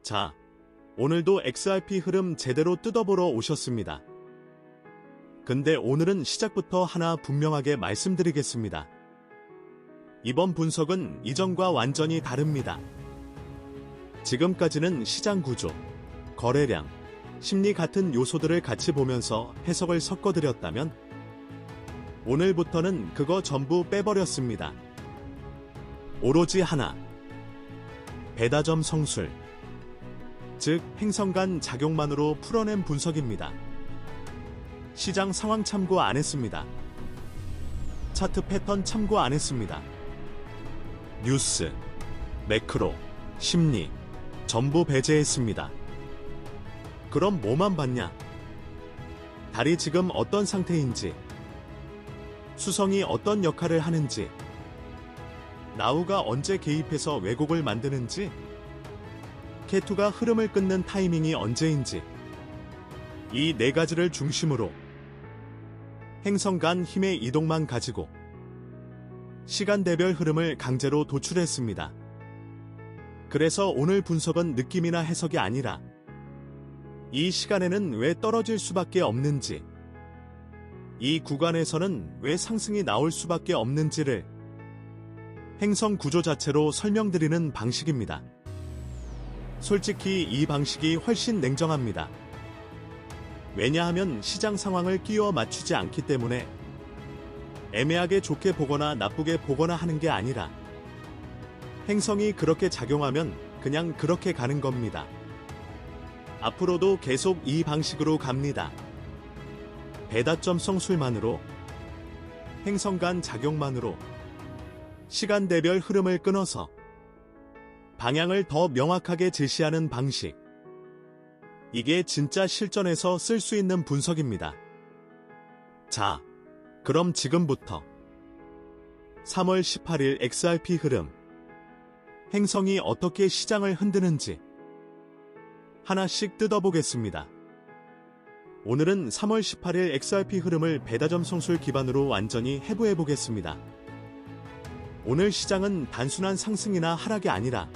자, 오늘도 XRP 흐름 제대로 뜯어보러 오셨습니다. 근데 오늘은 시작부터 하나 분명하게 말씀드리겠습니다. 이번 분석은 이전과 완전히 다릅니다. 지금까지는 시장 구조, 거래량, 심리 같은 요소들을 같이 보면서 해석을 섞어드렸다면 오늘부터는 그거 전부 빼버렸습니다. 오로지 하나, 배다점 성술, 즉 행성간 작용만으로 풀어낸 분석입니다. 시장 상황 참고 안 했습니다. 차트 패턴 참고 안 했습니다. 뉴스, 매크로, 심리 전부 배제했습니다. 그럼 뭐만 봤냐? 달이 지금 어떤 상태인지, 수성이 어떤 역할을 하는지, 나우가 언제 개입해서 왜곡을 만드는지, K2가 흐름을 끊는 타이밍이 언제인지, 이 네 가지를 중심으로 행성 간 힘의 이동만 가지고 시간대별 흐름을 강제로 도출했습니다. 그래서 오늘 분석은 느낌이나 해석이 아니라 이 시간에는 왜 떨어질 수밖에 없는지, 이 구간에서는 왜 상승이 나올 수밖에 없는지를 행성 구조 자체로 설명드리는 방식입니다. 솔직히 이 방식이 훨씬 냉정합니다. 왜냐하면 시장 상황을 끼워 맞추지 않기 때문에 애매하게 좋게 보거나 나쁘게 보거나 하는 게 아니라 행성이 그렇게 작용하면 그냥 그렇게 가는 겁니다. 앞으로도 계속 이 방식으로 갑니다. 배다점 성술만으로, 행성 간 작용만으로 시간대별 흐름을 끊어서 방향을 더 명확하게 제시하는 방식. 이게 진짜 실전에서 쓸 수 있는 분석입니다. 자, 그럼 지금부터 3월 18일 XRP 흐름, 행성이 어떻게 시장을 흔드는지 하나씩 뜯어보겠습니다. 오늘은 3월 18일 XRP 흐름을 배다점 성술 기반으로 완전히 해부해보겠습니다. 오늘 시장은 단순한 상승이나 하락이 아니라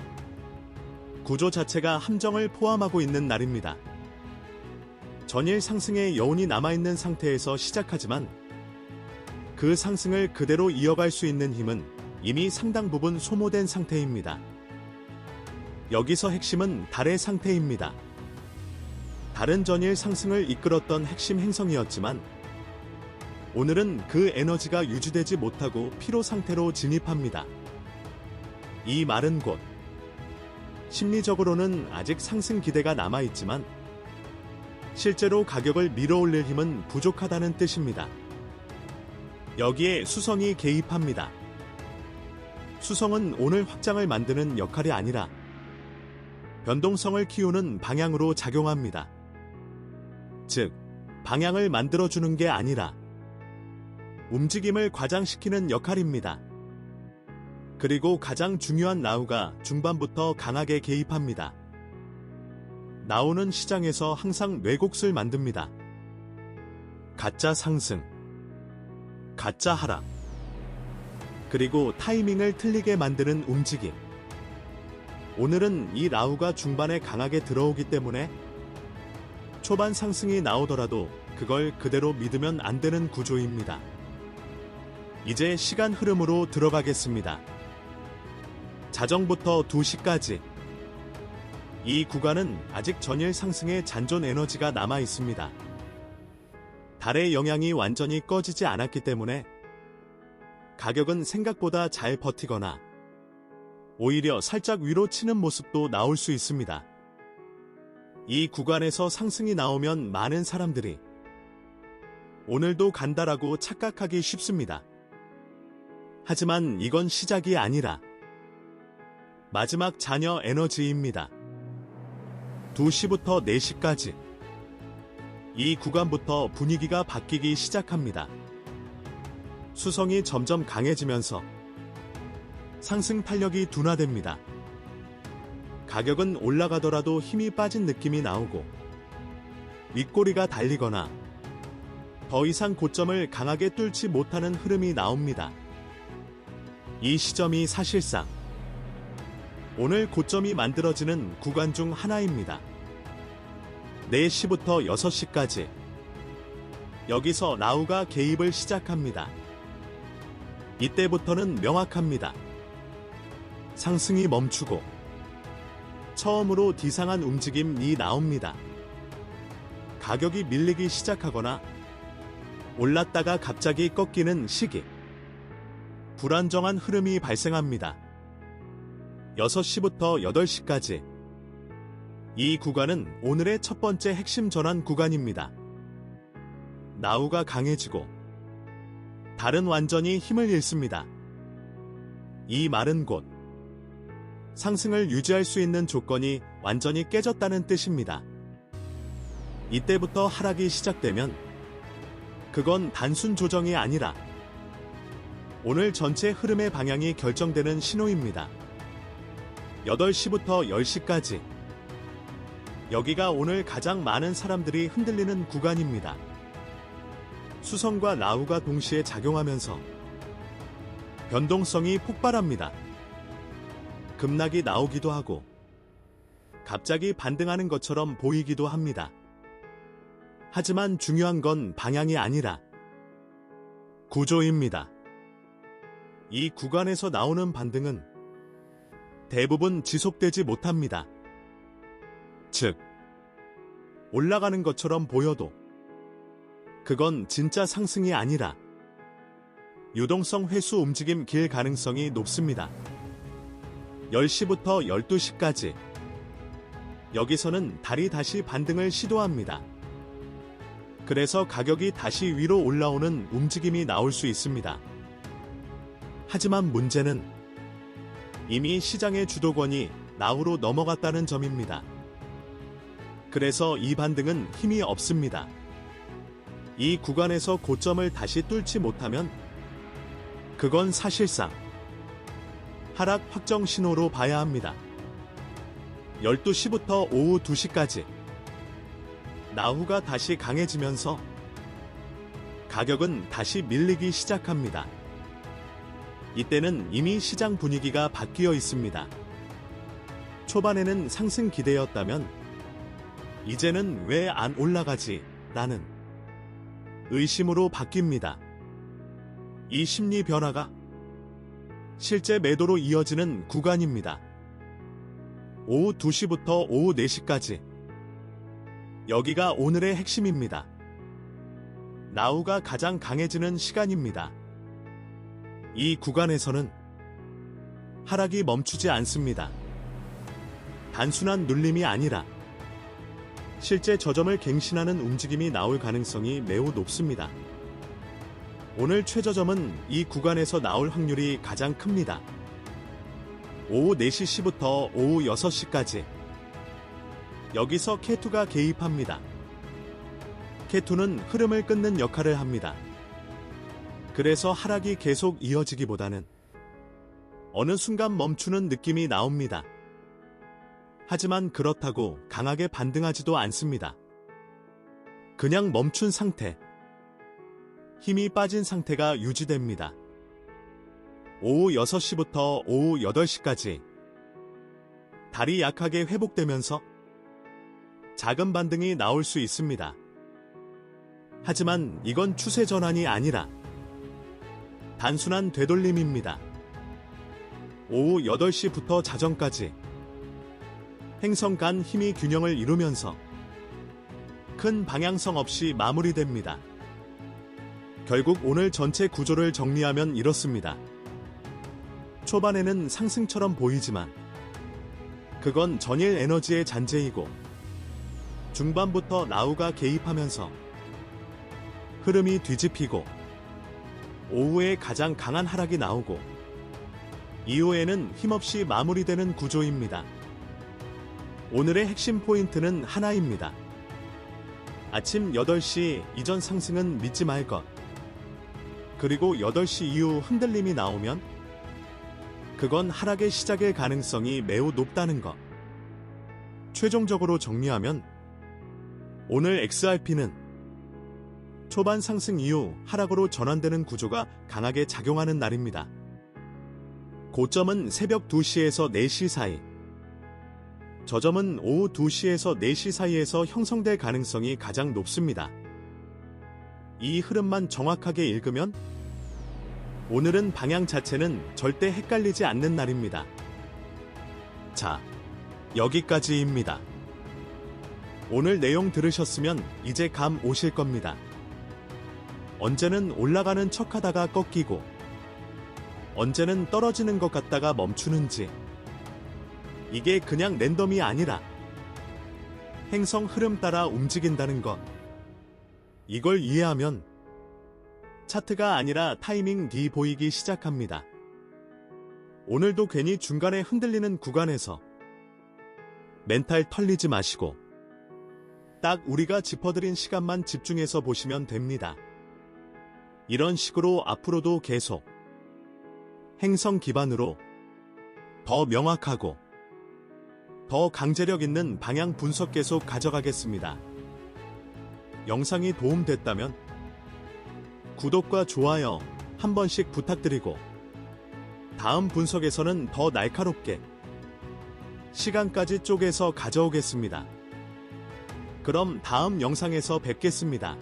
구조 자체가 함정을 포함하고 있는 날입니다. 전일 상승의 여운이 남아있는 상태에서 시작하지만 그 상승을 그대로 이어갈 수 있는 힘은 이미 상당 부분 소모된 상태입니다. 여기서 핵심은 달의 상태입니다. 달은 전일 상승을 이끌었던 핵심 행성이었지만 오늘은 그 에너지가 유지되지 못하고 피로 상태로 진입합니다. 이 말은 곧 심리적으로는 아직 상승 기대가 남아있지만 실제로 가격을 밀어올릴 힘은 부족하다는 뜻입니다. 여기에 수성이 개입합니다. 수성은 오늘 확장을 만드는 역할이 아니라 변동성을 키우는 방향으로 작용합니다. 즉, 방향을 만들어주는 게 아니라 움직임을 과장시키는 역할입니다. 그리고 가장 중요한 나우가 중반부터 강하게 개입합니다. 나우는 시장에서 항상 왜곡을 만듭니다. 가짜 상승, 가짜 하락, 그리고 타이밍을 틀리게 만드는 움직임. 오늘은 이 나우가 중반에 강하게 들어오기 때문에 초반 상승이 나오더라도 그걸 그대로 믿으면 안 되는 구조입니다. 이제 시간 흐름으로 들어가겠습니다. 자정부터 2시까지. 이 구간은 아직 전일 상승의 잔존 에너지가 남아 있습니다. 달의 영향이 완전히 꺼지지 않았기 때문에 가격은 생각보다 잘 버티거나 오히려 살짝 위로 치는 모습도 나올 수 있습니다. 이 구간에서 상승이 나오면 많은 사람들이 오늘도 간다라고 착각하기 쉽습니다. 하지만 이건 시작이 아니라 마지막 잔여 에너지입니다. 2시부터 4시까지. 이 구간부터 분위기가 바뀌기 시작합니다. 수성이 점점 강해지면서 상승 탄력이 둔화됩니다. 가격은 올라가더라도 힘이 빠진 느낌이 나오고 윗꼬리가 달리거나 더 이상 고점을 강하게 뚫지 못하는 흐름이 나옵니다. 이 시점이 사실상 오늘 고점이 만들어지는 구간 중 하나입니다. 4시부터 6시까지. 여기서 라우가 개입을 시작합니다. 이때부터는 명확합니다. 상승이 멈추고 처음으로 디상한 움직임이 나옵니다. 가격이 밀리기 시작하거나 올랐다가 갑자기 꺾이는 시기. 불안정한 흐름이 발생합니다. 6시부터 8시까지. 이 구간은 오늘의 첫 번째 핵심 전환 구간입니다. 라우가 강해지고 달은 완전히 힘을 잃습니다. 이 말은 곧 상승을 유지할 수 있는 조건이 완전히 깨졌다는 뜻입니다. 이때부터 하락이 시작되면 그건 단순 조정이 아니라 오늘 전체 흐름의 방향이 결정되는 신호입니다. 8시부터 10시까지. 여기가 오늘 가장 많은 사람들이 흔들리는 구간입니다. 수성과 라우가 동시에 작용하면서 변동성이 폭발합니다. 급락이 나오기도 하고 갑자기 반등하는 것처럼 보이기도 합니다. 하지만 중요한 건 방향이 아니라 구조입니다. 이 구간에서 나오는 반등은 대부분 지속되지 못합니다. 즉, 올라가는 것처럼 보여도 그건 진짜 상승이 아니라 유동성 회수 움직임 길 가능성이 높습니다. 10시부터 12시까지. 여기서는 달이 다시 반등을 시도합니다. 그래서 가격이 다시 위로 올라오는 움직임이 나올 수 있습니다. 하지만 문제는 이미 시장의 주도권이 라우로 넘어갔다는 점입니다. 그래서 이 반등은 힘이 없습니다. 이 구간에서 고점을 다시 뚫지 못하면 그건 사실상 하락 확정 신호로 봐야 합니다. 12시부터 오후 2시까지. 라후가 다시 강해지면서 가격은 다시 밀리기 시작합니다. 이때는 이미 시장 분위기가 바뀌어 있습니다. 초반에는 상승 기대였다면 이제는 왜 안 올라가지? 라는 의심으로 바뀝니다. 이 심리 변화가 실제 매도로 이어지는 구간입니다. 오후 2시부터 오후 4시까지. 여기가 오늘의 핵심입니다. 라우가 가장 강해지는 시간입니다. 이 구간에서는 하락이 멈추지 않습니다. 단순한 눌림이 아니라 실제 저점을 갱신하는 움직임이 나올 가능성이 매우 높습니다. 오늘 최저점은 이 구간에서 나올 확률이 가장 큽니다. 오후 4시부터 오후 6시까지. 여기서 K2가 개입합니다. K2는 흐름을 끊는 역할을 합니다. 그래서 하락이 계속 이어지기보다는 어느 순간 멈추는 느낌이 나옵니다. 하지만 그렇다고 강하게 반등하지도 않습니다. 그냥 멈춘 상태, 힘이 빠진 상태가 유지됩니다. 오후 6시부터 오후 8시까지. 달이 약하게 회복되면서 작은 반등이 나올 수 있습니다. 하지만 이건 추세 전환이 아니라 단순한 되돌림입니다. 오후 8시부터 자정까지. 행성 간 힘이 균형을 이루면서 큰 방향성 없이 마무리됩니다. 결국 오늘 전체 구조를 정리하면 이렇습니다. 초반에는 상승처럼 보이지만 그건 전일 에너지의 잔재이고 중반부터 라우가 개입하면서 흐름이 뒤집히고 오후에 가장 강한 하락이 나오고 이후에는 힘없이 마무리되는 구조입니다. 오늘의 핵심 포인트는 하나입니다. 아침 8시 이전 상승은 믿지 말 것. 그리고 8시 이후 흔들림이 나오면 그건 하락의 시작일 가능성이 매우 높다는 것. 최종적으로 정리하면 오늘 XRP는 초반 상승 이후 하락으로 전환되는 구조가 강하게 작용하는 날입니다. 고점은 새벽 2시에서 4시 사이. 저점은 오후 2시에서 4시 사이에서 형성될 가능성이 가장 높습니다. 이 흐름만 정확하게 읽으면 오늘은 방향 자체는 절대 헷갈리지 않는 날입니다. 자, 여기까지입니다. 오늘 내용 들으셨으면 이제 감 오실 겁니다. 언제는 올라가는 척하다가 꺾이고 언제는 떨어지는 것 같다가 멈추는지, 이게 그냥 랜덤이 아니라 행성 흐름 따라 움직인다는 것. 이걸 이해하면 차트가 아니라 타이밍 D 보이기 시작합니다. 오늘도 괜히 중간에 흔들리는 구간에서 멘탈 털리지 마시고 딱 우리가 짚어드린 시간만 집중해서 보시면 됩니다. 이런 식으로 앞으로도 계속 행성 기반으로 더 명확하고 더 강제력 있는 방향 분석 계속 가져가겠습니다. 영상이 도움됐다면 구독과 좋아요 한 번씩 부탁드리고 다음 분석에서는 더 날카롭게 시간까지 쪼개서 가져오겠습니다. 그럼 다음 영상에서 뵙겠습니다.